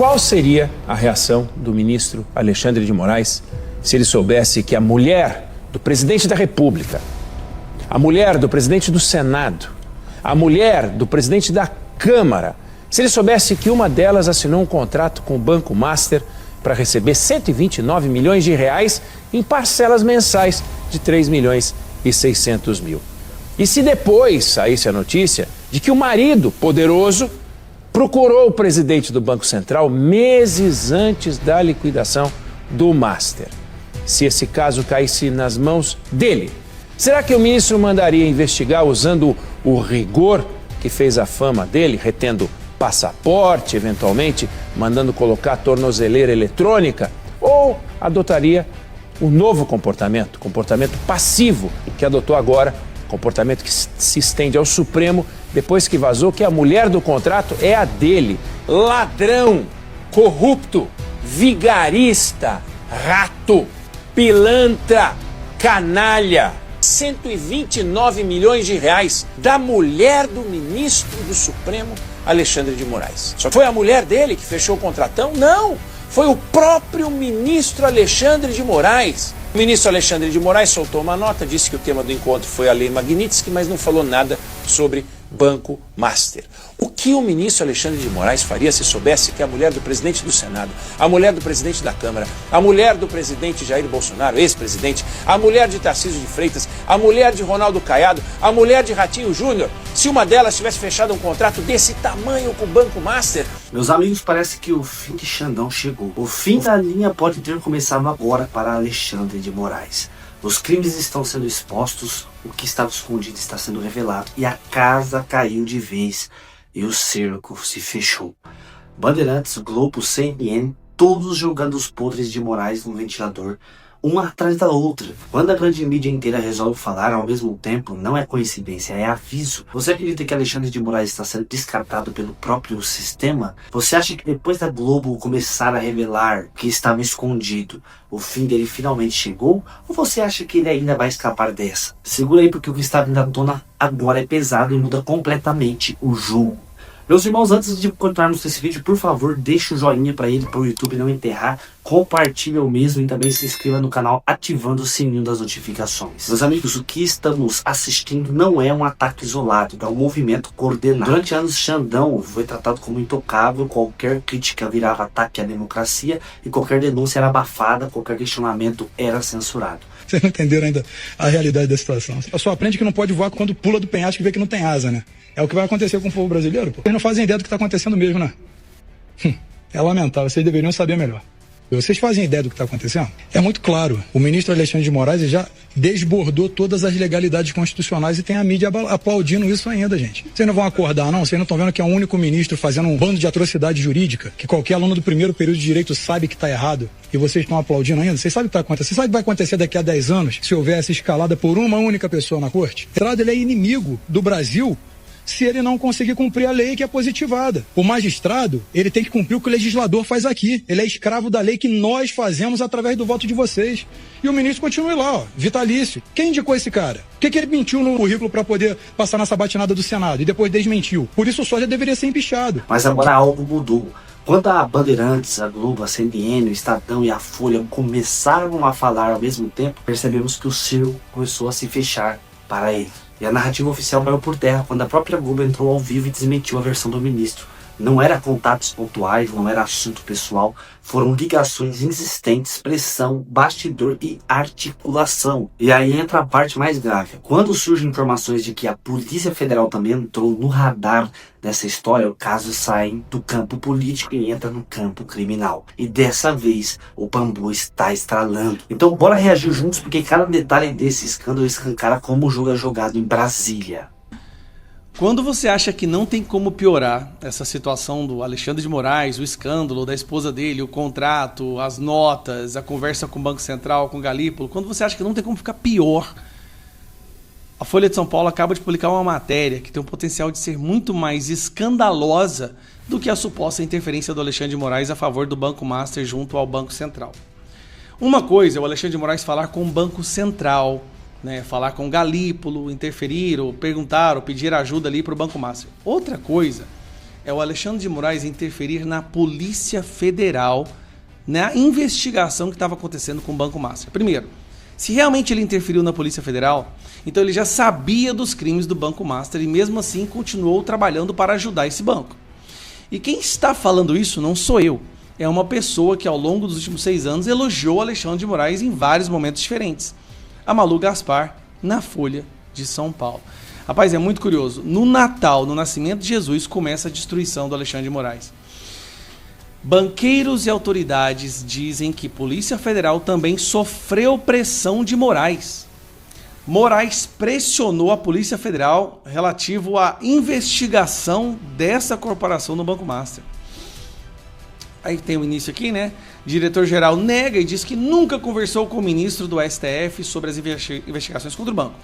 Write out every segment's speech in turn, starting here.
Qual seria a reação do ministro Alexandre de Moraes se ele soubesse que a mulher do presidente da República, a mulher do presidente do Senado, a mulher do presidente da Câmara, se ele soubesse que uma delas assinou um contrato com o Banco Master para receber 129 milhões de reais em parcelas mensais de 3 milhões e 600 mil? E se depois saísse a notícia de que o marido poderoso procurou o presidente do Banco Central meses antes da liquidação do Master? Se esse caso caísse nas mãos dele, será que o ministro mandaria investigar usando o rigor que fez a fama dele, retendo passaporte, eventualmente mandando colocar tornozeleira eletrônica? Ou adotaria o novo comportamento passivo que adotou agora, comportamento que se estende ao Supremo depois que vazou que a mulher do contrato é a dele? Ladrão, corrupto, vigarista, rato, pilantra, canalha. 129 milhões de reais da mulher do ministro do Supremo, Alexandre de Moraes. Só foi a mulher dele que fechou o contratão? Não! Foi o próprio ministro Alexandre de Moraes. O ministro Alexandre de Moraes soltou uma nota, disse que o tema do encontro foi a Lei Magnitsky, mas não falou nada sobre Banco Master. O que o ministro Alexandre de Moraes faria se soubesse que a mulher do presidente do Senado, a mulher do presidente da Câmara, a mulher do presidente Jair Bolsonaro, ex-presidente, a mulher de Tarcísio de Freitas, a mulher de Ronaldo Caiado, a mulher de Ratinho Júnior, se uma delas tivesse fechado um contrato desse tamanho com o Banco Master? Meus amigos, parece que o fim de Xandão chegou. O fim da linha pode ter começado agora para Alexandre de Moraes. Os crimes estão sendo expostos, o que estava escondido está sendo revelado e a casa caiu de vez e o cerco se fechou. Bandeirantes, Globo, CNN, todos jogando os podres de Moraes no ventilador, uma atrás da outra. Quando a grande mídia inteira resolve falar ao mesmo tempo, não é coincidência, é aviso. Você acredita que Alexandre de Moraes está sendo descartado pelo próprio sistema? Você acha que depois da Globo começar a revelar que estava escondido, o fim dele finalmente chegou? Ou você acha que ele ainda vai escapar dessa? Segura aí, porque o que está vindo à tona agora é pesado e muda completamente o jogo. Meus irmãos, antes de continuarmos esse vídeo, por favor, deixe o joinha para ele, para o YouTube não enterrar, compartilhe o mesmo e também se inscreva no canal ativando o sininho das notificações. Meus amigos, o que estamos assistindo não é um ataque isolado, é um movimento coordenado. Durante anos, Xandão foi tratado como intocável, qualquer crítica virava ataque à democracia e qualquer denúncia era abafada, qualquer questionamento era censurado. Vocês não entenderam ainda a realidade da situação. Você só aprende que não pode voar quando pula do penhasco e vê que não tem asa, né? É o que vai acontecer com o povo brasileiro, pô. Vocês não fazem ideia do que está acontecendo mesmo, né? É lamentável, vocês deveriam saber melhor. Vocês fazem ideia do que está acontecendo? É muito claro. O ministro Alexandre de Moraes já desbordou todas as legalidades constitucionais e tem a mídia aplaudindo isso ainda, gente. Vocês não vão acordar, não? Vocês não estão vendo que é o único ministro fazendo um bando de atrocidade jurídica, que qualquer aluno do primeiro período de direito sabe que está errado, e vocês estão aplaudindo ainda? Vocês sabem o que está acontecendo? Vocês sabem o que vai acontecer daqui a 10 anos se houver essa escalada por uma única pessoa na corte? O Estrada, ele é inimigo do Brasil se ele não conseguir cumprir a lei que é positivada. O magistrado, ele tem que cumprir o que o legislador faz aqui. Ele é escravo da lei que nós fazemos através do voto de vocês. E o ministro continua lá, ó, vitalício. Quem indicou esse cara? Por que ele mentiu no currículo para poder passar nessa batinada do Senado e depois desmentiu? Por isso só já deveria ser empichado. Mas agora algo mudou. Quando a Bandeirantes, a Globo, a CNN, o Estadão e a Folha começaram a falar ao mesmo tempo, percebemos que o cerco começou a se fechar para ele. E a narrativa oficial caiu por terra quando a própria Globo entrou ao vivo e desmentiu a versão do ministro. Não era contatos pontuais, não era assunto pessoal, foram ligações insistentes, pressão, bastidor e articulação. E aí entra a parte mais grave. Quando surgem informações de que a Polícia Federal também entrou no radar dessa história, o caso sai do campo político e entra no campo criminal. E dessa vez, o bambu está estralando. Então bora reagir juntos, porque cada detalhe desse escândalo escancara como o jogo é jogado em Brasília. Quando você acha que não tem como piorar essa situação do Alexandre de Moraes, o escândalo da esposa dele, o contrato, as notas, a conversa com o Banco Central, com o Galípolo, quando você acha que não tem como ficar pior, a Folha de São Paulo acaba de publicar uma matéria que tem o potencial de ser muito mais escandalosa do que a suposta interferência do Alexandre de Moraes a favor do Banco Master junto ao Banco Central. Uma coisa é o Alexandre de Moraes falar com o Banco Central, né, falar com o Galípolo, interferir, ou perguntar, ou pedir ajuda ali para o Banco Master. Outra coisa é o Alexandre de Moraes interferir na Polícia Federal, na investigação que estava acontecendo com o Banco Master. Primeiro, se realmente ele interferiu na Polícia Federal, então ele já sabia dos crimes do Banco Master e mesmo assim continuou trabalhando para ajudar esse banco. E quem está falando isso não sou eu, é uma pessoa que ao longo dos últimos 6 anos elogiou Alexandre de Moraes em vários momentos diferentes. A Malu Gaspar, na Folha de São Paulo. Rapaz, é muito curioso. No Natal, no nascimento de Jesus, começa a destruição do Alexandre de Moraes. Banqueiros e autoridades dizem que Polícia Federal também sofreu pressão de Moraes. Moraes pressionou a Polícia Federal relativo à investigação dessa corporação no Banco Master. Aí tem o início aqui, né? Diretor-geral nega e diz que nunca conversou com o ministro do STF sobre as investigações contra o banco.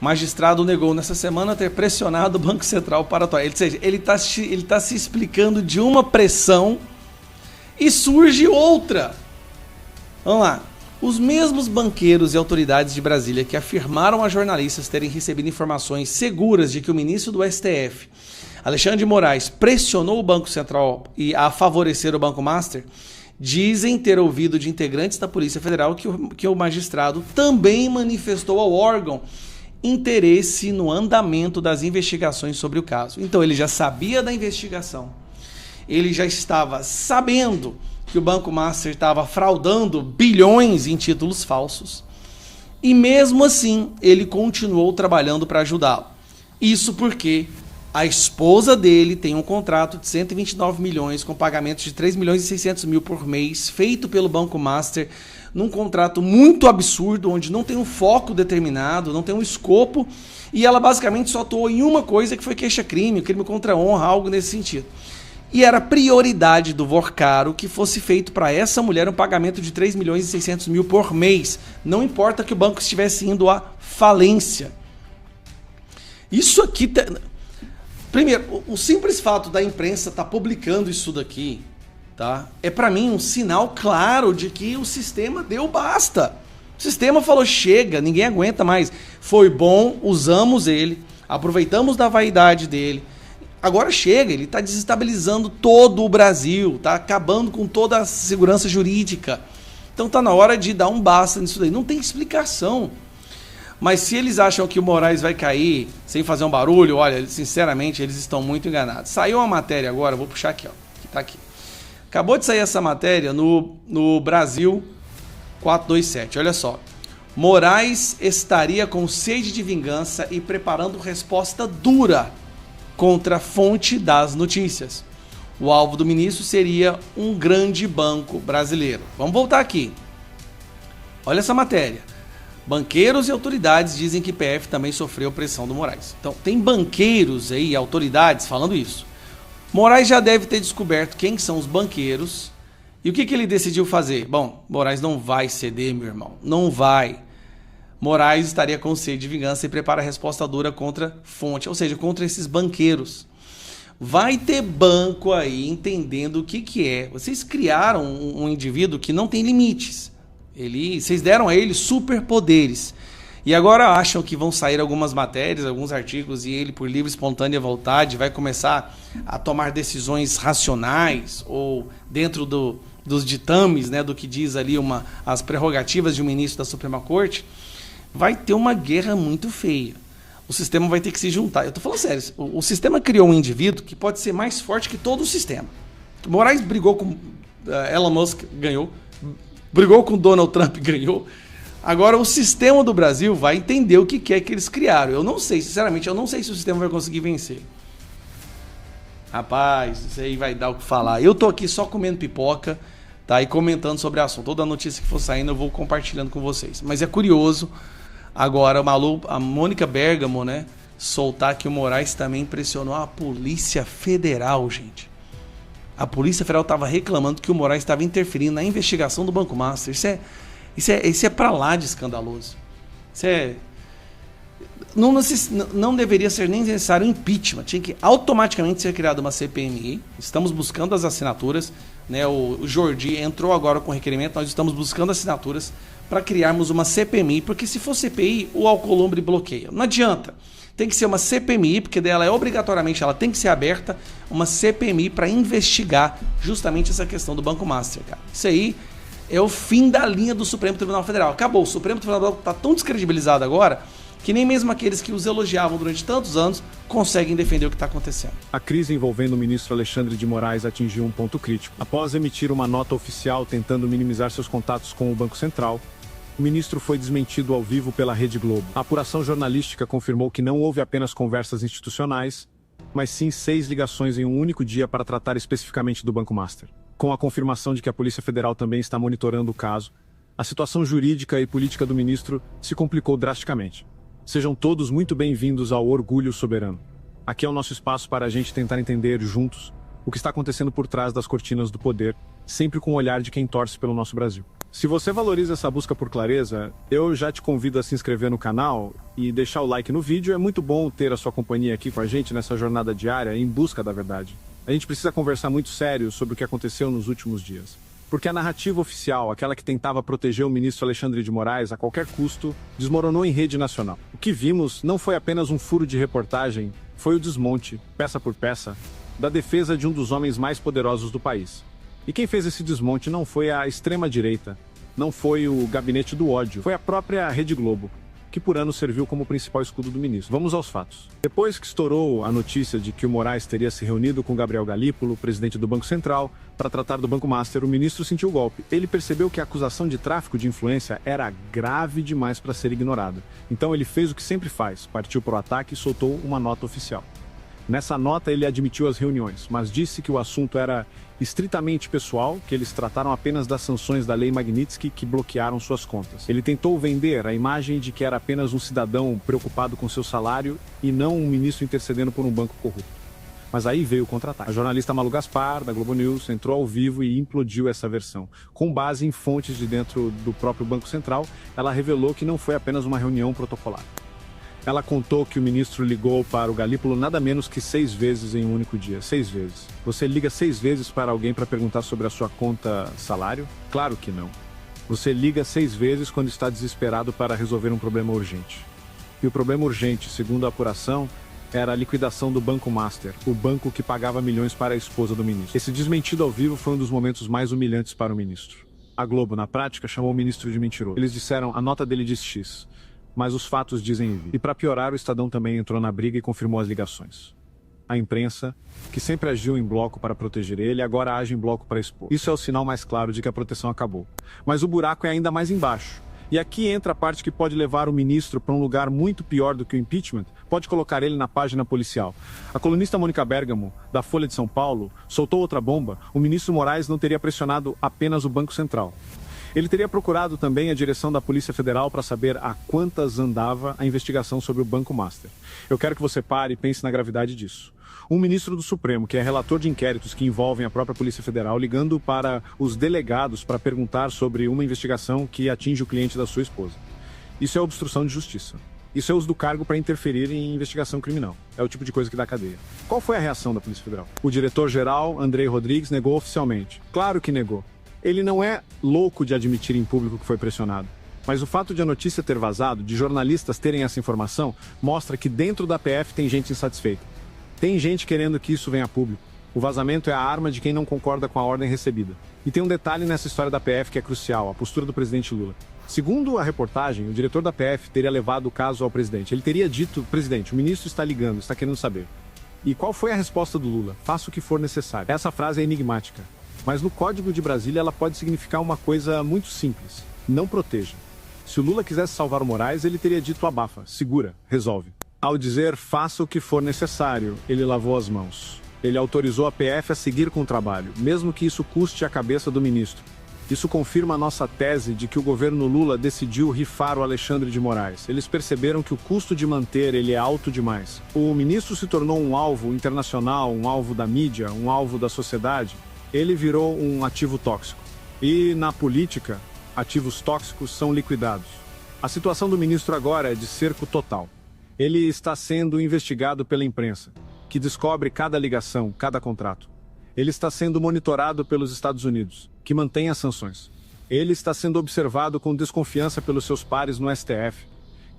Magistrado negou nessa semana ter pressionado o Banco Central para atuar. Ou seja, ele tá se explicando de uma pressão e surge outra. Vamos lá. Os mesmos banqueiros e autoridades de Brasília que afirmaram a jornalistas terem recebido informações seguras de que o ministro do STF, Alexandre de Moraes, pressionou o Banco Central a favorecer o Banco Master, dizem ter ouvido de integrantes da Polícia Federal que o magistrado também manifestou ao órgão interesse no andamento das investigações sobre o caso. Então ele já sabia da investigação, ele já estava sabendo que o Banco Master estava fraudando bilhões em títulos falsos e mesmo assim ele continuou trabalhando para ajudá-lo. Isso porque a esposa dele tem um contrato de 129 milhões com pagamentos de 3 milhões e 600 mil por mês, feito pelo Banco Master, num contrato muito absurdo, onde não tem um foco determinado, não tem um escopo, e ela basicamente só atuou em uma coisa, que foi queixa-crime, crime contra a honra, algo nesse sentido. E era prioridade do Vorcaro que fosse feito para essa mulher um pagamento de 3 milhões e 600 mil por mês. Não importa que o banco estivesse indo à falência. Isso aqui... Primeiro, o simples fato da imprensa estar publicando isso daqui, tá, é para mim um sinal claro de que o sistema deu basta. O sistema falou, chega, ninguém aguenta mais. Foi bom, usamos ele, aproveitamos da vaidade dele. Agora chega, ele está desestabilizando todo o Brasil, está acabando com toda a segurança jurídica. Então está na hora de dar um basta nisso daí. Não tem explicação. Mas se eles acham que o Moraes vai cair sem fazer um barulho, olha, sinceramente, eles estão muito enganados. Saiu uma matéria agora, vou puxar aqui, ó, que tá aqui. Acabou de sair essa matéria no Brasil 427, olha só. Moraes estaria com sede de vingança e preparando resposta dura contra a fonte das notícias. O alvo do ministro seria um grande banco brasileiro. Vamos voltar aqui. Olha essa matéria. Banqueiros e autoridades dizem que PF também sofreu pressão do Moraes. Então, tem banqueiros aí, autoridades falando isso. Moraes já deve ter descoberto quem são os banqueiros e o que ele decidiu fazer. Bom, Moraes não vai ceder, meu irmão. Não vai. Moraes estaria com sede de vingança e prepara a resposta dura contra fonte, ou seja, contra esses banqueiros. Vai ter banco aí entendendo o que é. Vocês criaram um indivíduo que não tem limites. Vocês deram a ele superpoderes. E agora acham que vão sair algumas matérias, alguns artigos, e ele, por livre e espontânea vontade, vai começar a tomar decisões racionais, ou dentro dos ditames, né, do que diz ali as prerrogativas de um ministro da Suprema Corte. Vai ter uma guerra muito feia. O sistema vai ter que se juntar. Eu estou falando sério, o sistema criou um indivíduo que pode ser mais forte que todo o sistema. Moraes brigou com Elon Musk, ganhou. Brigou com Donald Trump, ganhou. Agora o sistema do Brasil vai entender o que é que eles criaram. Eu não sei, sinceramente, eu não sei se o sistema vai conseguir vencer. Rapaz, isso aí vai dar o que falar. Eu tô aqui só comendo pipoca, tá? E comentando sobre o assunto. Toda notícia que for saindo eu vou compartilhando com vocês. Mas é curioso agora a Mônica Bergamo, né, soltar que o Moraes também pressionou a Polícia Federal, gente. A Polícia Federal estava reclamando que o Moraes estava interferindo na investigação do Banco Master. Isso é pra lá de escandaloso. Não deveria ser nem necessário impeachment. Tinha que automaticamente ser criada uma CPMI. Estamos buscando as assinaturas, né? O Jordi entrou agora com requerimento. Nós estamos buscando assinaturas para criarmos uma CPMI. Porque se for CPI, o Alcolumbre bloqueia. Não adianta. tem que ser uma CPMI, porque dela obrigatoriamente ela tem que ser aberta, uma CPMI para investigar justamente essa questão do Banco Master, cara. Isso aí é o fim da linha do Supremo Tribunal Federal. Acabou, o Supremo Tribunal Federal está tão descredibilizado agora que nem mesmo aqueles que os elogiavam durante tantos anos conseguem defender o que está acontecendo. A crise envolvendo o ministro Alexandre de Moraes atingiu um ponto crítico. Após emitir uma nota oficial tentando minimizar seus contatos com o Banco Central, o ministro foi desmentido ao vivo pela Rede Globo. A apuração jornalística confirmou que não houve apenas conversas institucionais, mas sim 6 ligações em um único dia para tratar especificamente do Banco Master. Com a confirmação de que a Polícia Federal também está monitorando o caso, a situação jurídica e política do ministro se complicou drasticamente. Sejam todos muito bem-vindos ao Orgulho Soberano. Aqui é o nosso espaço para a gente tentar entender juntos o que está acontecendo por trás das cortinas do poder, sempre com o olhar de quem torce pelo nosso Brasil. Se você valoriza essa busca por clareza, eu já te convido a se inscrever no canal e deixar o like no vídeo. É muito bom ter a sua companhia aqui com a gente nessa jornada diária em busca da verdade. A gente precisa conversar muito sério sobre o que aconteceu nos últimos dias. Porque a narrativa oficial, aquela que tentava proteger o ministro Alexandre de Moraes a qualquer custo, desmoronou em rede nacional. O que vimos não foi apenas um furo de reportagem, foi o desmonte, peça por peça, da defesa de um dos homens mais poderosos do país. E quem fez esse desmonte não foi a extrema-direita, não foi o gabinete do ódio, foi a própria Rede Globo, que por anos serviu como principal escudo do ministro. Vamos aos fatos. Depois que estourou a notícia de que o Moraes teria se reunido com Gabriel Galípolo, presidente do Banco Central, para tratar do Banco Master, o ministro sentiu o golpe. Ele percebeu que a acusação de tráfico de influência era grave demais para ser ignorada. Então ele fez o que sempre faz, partiu para o ataque e soltou uma nota oficial. Nessa nota ele admitiu as reuniões, mas disse que o assunto era estritamente pessoal, que eles trataram apenas das sanções da Lei Magnitsky que bloquearam suas contas. Ele tentou vender a imagem de que era apenas um cidadão preocupado com seu salário e não um ministro intercedendo por um banco corrupto. Mas aí veio o contra-ataque. A jornalista Malu Gaspar, da Globo News, entrou ao vivo e implodiu essa versão. Com base em fontes de dentro do próprio Banco Central, ela revelou que não foi apenas uma reunião protocolar. Ela contou que o ministro ligou para o Galípolo nada menos que 6 vezes em um único dia. 6 vezes. Você liga 6 vezes para alguém para perguntar sobre a sua conta salário? Claro que não. Você liga 6 vezes quando está desesperado para resolver um problema urgente. E o problema urgente, segundo a apuração, era a liquidação do Banco Master, o banco que pagava milhões para a esposa do ministro. Esse desmentido ao vivo foi um dos momentos mais humilhantes para o ministro. A Globo, na prática, chamou o ministro de mentiroso. Eles disseram, a nota dele diz X. Mas os fatos dizem Y. E para piorar, o Estadão também entrou na briga e confirmou as ligações. A imprensa, que sempre agiu em bloco para proteger ele, agora age em bloco para expor. Isso é o sinal mais claro de que a proteção acabou. Mas o buraco é ainda mais embaixo. E aqui entra a parte que pode levar o ministro para um lugar muito pior do que o impeachment, pode colocar ele na página policial. A colunista Mônica Bergamo, da Folha de São Paulo, soltou outra bomba: o ministro Moraes não teria pressionado apenas o Banco Central. Ele teria procurado também a direção da Polícia Federal para saber a quantas andava a investigação sobre o Banco Master. Eu quero que você pare e pense na gravidade disso. Um ministro do Supremo, que é relator de inquéritos que envolvem a própria Polícia Federal, ligando para os delegados para perguntar sobre uma investigação que atinge o cliente da sua esposa. Isso é obstrução de justiça. Isso é uso do cargo para interferir em investigação criminal. É o tipo de coisa que dá cadeia. Qual foi a reação da Polícia Federal? O diretor-geral, Andrei Rodrigues, negou oficialmente. Claro que negou. Ele não é louco de admitir em público que foi pressionado. Mas o fato de a notícia ter vazado, de jornalistas terem essa informação, mostra que dentro da PF tem gente insatisfeita. Tem gente querendo que isso venha a público. O vazamento é a arma de quem não concorda com a ordem recebida. E tem um detalhe nessa história da PF que é crucial, a postura do presidente Lula. Segundo a reportagem, o diretor da PF teria levado o caso ao presidente. Ele teria dito, presidente, o ministro está ligando, está querendo saber. E qual foi a resposta do Lula? Faça o que for necessário. Essa frase é enigmática. Mas no Código de Brasília ela pode significar uma coisa muito simples: não proteja. Se o Lula quisesse salvar o Moraes, ele teria dito abafa, segura, resolve. Ao dizer faça o que for necessário, ele lavou as mãos. Ele autorizou a PF a seguir com o trabalho, mesmo que isso custe a cabeça do ministro. Isso confirma a nossa tese de que o governo Lula decidiu rifar o Alexandre de Moraes. Eles perceberam que o custo de manter ele é alto demais. O ministro se tornou um alvo internacional, um alvo da mídia, um alvo da sociedade. Ele virou um ativo tóxico. E, na política, ativos tóxicos são liquidados. A situação do ministro agora é de cerco total. Ele está sendo investigado pela imprensa, que descobre cada ligação, cada contrato. Ele está sendo monitorado pelos Estados Unidos, que mantém as sanções. Ele está sendo observado com desconfiança pelos seus pares no STF,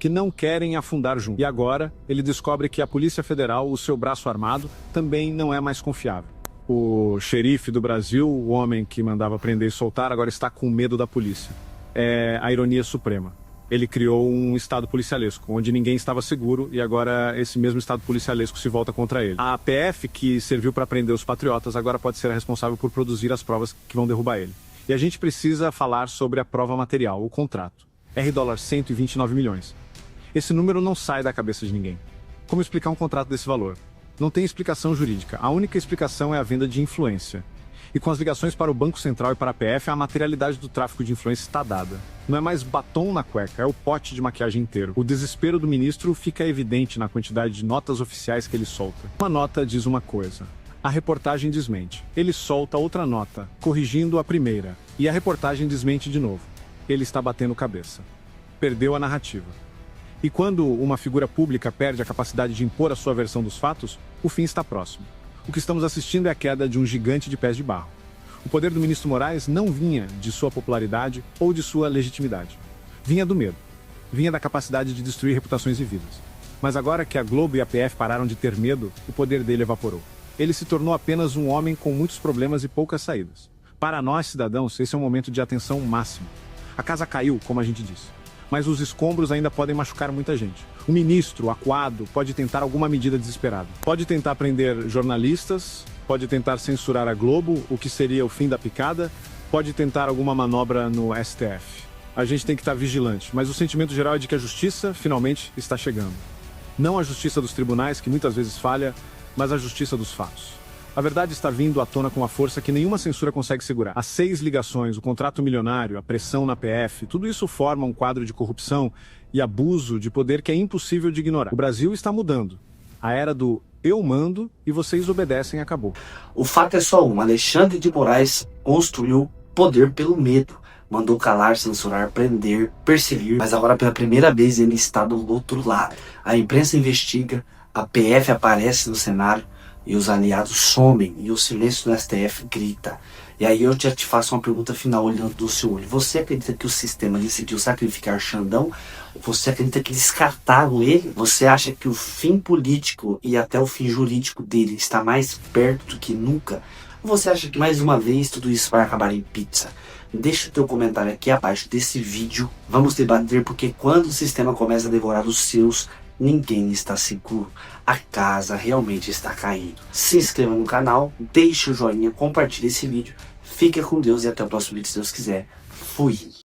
que não querem afundar junto. E agora, ele descobre que a Polícia Federal, o seu braço armado, também não é mais confiável. O xerife do Brasil, o homem que mandava prender e soltar, agora está com medo da polícia. É a ironia suprema. Ele criou um estado policialesco, onde ninguém estava seguro, e agora esse mesmo estado policialesco se volta contra ele. A PF, que serviu para prender os patriotas, agora pode ser a responsável por produzir as provas que vão derrubar ele. E a gente precisa falar sobre a prova material, o contrato. R$ 129 milhões. Esse número não sai da cabeça de ninguém. Como explicar um contrato desse valor? Não tem explicação jurídica. A única explicação é a venda de influência. E com as ligações para o Banco Central e para a PF, a materialidade do tráfico de influência está dada. Não é mais batom na cueca, é o pote de maquiagem inteiro. O desespero do ministro fica evidente na quantidade de notas oficiais que ele solta. Uma nota diz uma coisa. A reportagem desmente. Ele solta outra nota, corrigindo a primeira. E a reportagem desmente de novo. Ele está batendo cabeça. Perdeu a narrativa. E quando uma figura pública perde a capacidade de impor a sua versão dos fatos, o fim está próximo. O que estamos assistindo é a queda de um gigante de pés de barro. O poder do ministro Moraes não vinha de sua popularidade ou de sua legitimidade. Vinha do medo. Vinha da capacidade de destruir reputações e vidas. Mas agora que a Globo e a PF pararam de ter medo, o poder dele evaporou. Ele se tornou apenas um homem com muitos problemas e poucas saídas. Para nós, cidadãos, esse é um momento de atenção máxima. A casa caiu, como a gente disse. Mas os escombros ainda podem machucar muita gente. O ministro, acuado, pode tentar alguma medida desesperada. Pode tentar prender jornalistas, pode tentar censurar a Globo, o que seria o fim da picada, pode tentar alguma manobra no STF. A gente tem que estar vigilante, mas o sentimento geral é de que a justiça, finalmente, está chegando. Não a justiça dos tribunais, que muitas vezes falha, mas a justiça dos fatos. A verdade está vindo à tona com uma força que nenhuma censura consegue segurar. As 6 ligações, o contrato milionário, a pressão na PF, tudo isso forma um quadro de corrupção e abuso de poder que é impossível de ignorar. O Brasil está mudando. A era do eu mando e vocês obedecem acabou. O fato é só um: Alexandre de Moraes construiu poder pelo medo. Mandou calar, censurar, prender, perseguir, mas agora pela primeira vez ele está do outro lado. A imprensa investiga, a PF aparece no cenário, e os aliados somem, e o silêncio do STF grita. E aí eu já te faço uma pergunta final olhando no seu olho. Você acredita que o sistema decidiu sacrificar Xandão? Você acredita que descartaram ele? Você acha que o fim político e até o fim jurídico dele está mais perto do que nunca? Ou você acha que mais uma vez tudo isso vai acabar em pizza? Deixa o teu comentário aqui abaixo desse vídeo. Vamos debater, porque quando o sistema começa a devorar os seus, ninguém está seguro. A casa realmente está caindo. Se inscreva no canal, deixe o joinha, compartilhe esse vídeo. Fique com Deus e até o próximo vídeo, se Deus quiser. Fui!